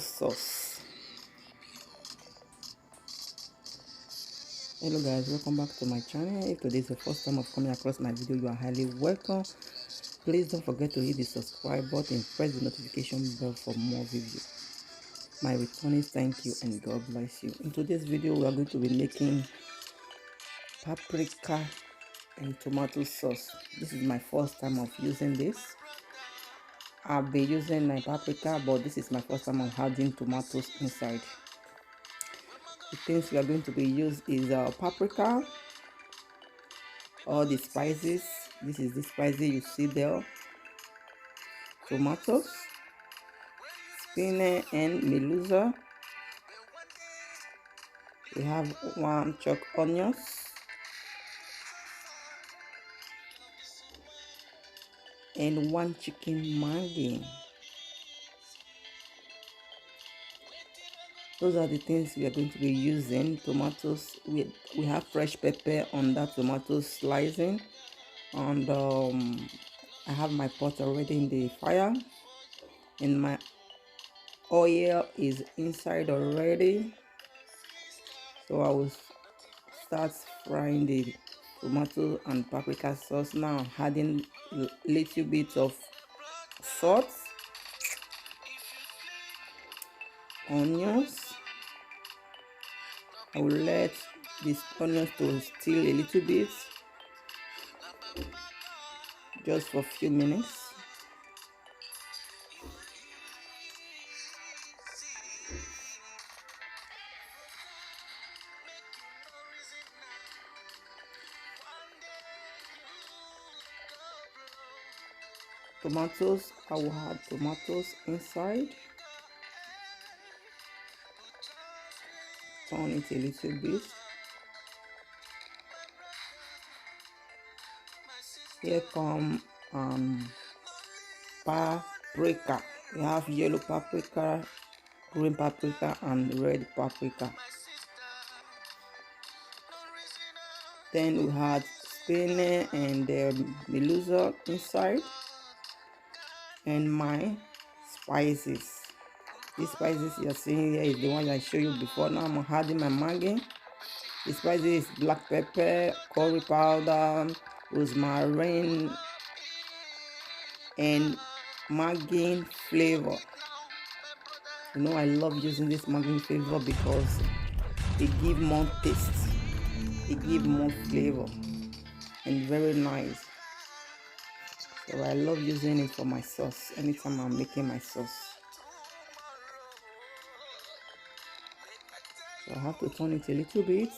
sauce. Hello guys, welcome back to my channel. If today is the first time of coming across my video, you are highly welcome. Please don't forget to hit the subscribe button, press the notification bell for more videos. My returnees, thank you and God bless you. In today's video, we are going to be making paprika and tomato sauce. This is my first time of using this. I've been using my paprika, but this is my first time of adding tomatoes inside. The things we are going to be used is paprika, all the spices. This is the spices you see there, tomatoes, spinach and melusa. We have 1 chopped onions, and 1 chicken Maggi. Those are the things we are going to be using. Tomatoes, we have fresh pepper on that tomato slicing, and I have my pot already in the fire, and my oil is inside already, so I will start frying the tomato and paprika sauce now, adding a little bit of salt, onions. I will let these onions to steal a little bit, just for a few minutes. Tomatoes, I will add tomatoes inside, turn it a little bit. Here come paprika. We have yellow paprika, green paprika and red paprika. Then we had spinach and melusa inside, and my spices. These spices you are seeing here is the one I showed you before. Now I'm adding my Maggi. The spices is black pepper, curry powder, rosemary, and Maggi flavor. You know I love using this Maggi flavor because it gives more taste, it gives more flavor, and very nice. So I love using it for my sauce anytime I'm making my sauce. So I have to turn it a little bit.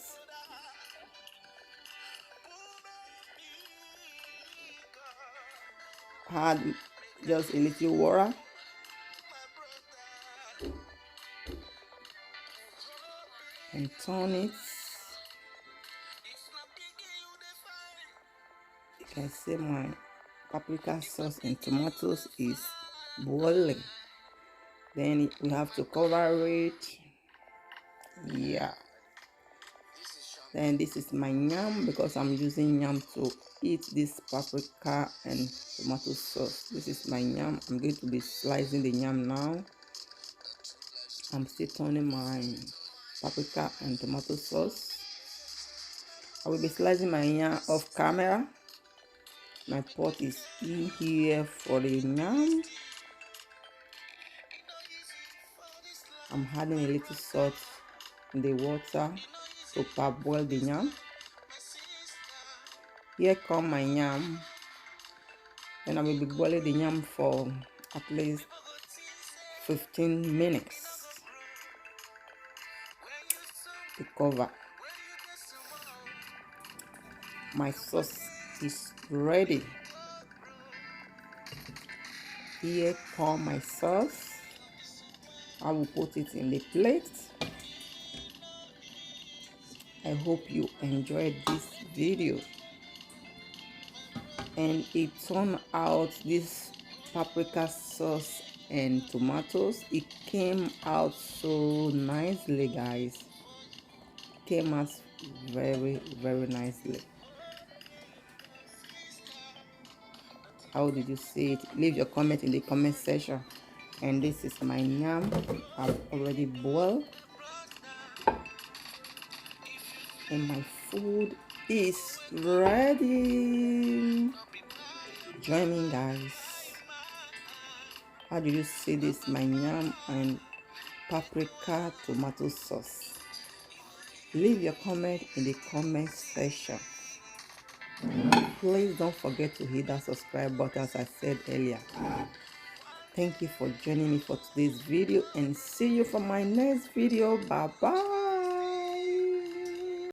Add just a little water. And turn it. You can see my paprika sauce and tomatoes is boiling. Then we have to cover it. Yeah. Then this is my yam, because I'm using yam to eat this paprika and tomato sauce. This is my yam. I'm going to be slicing the yam now. I'm still turning my paprika and tomato sauce. I will be slicing my yam off camera. My pot is in here for the yam. I'm adding a little salt in the water to parboil the yam. Here come my yam. Then I will be boiling the yam for at least 15 minutes. The cover. My sauce is ready. Here come my sauce. I will put it in the plate. I hope you enjoyed this video. And it turned out, this paprika sauce and tomatoes, it came out so nicely, guys. Came out very, very nicely. How did you see it? Leave your comment in the comment section. And this is my yam. I've already boiled, and my food is ready. Join me, guys. How do you see this? My yam and paprika tomato sauce. Leave your comment in the comment section. Please don't forget to hit that subscribe button as I said earlier. Thank you for joining me for today's video, and see you for my next video. Bye bye.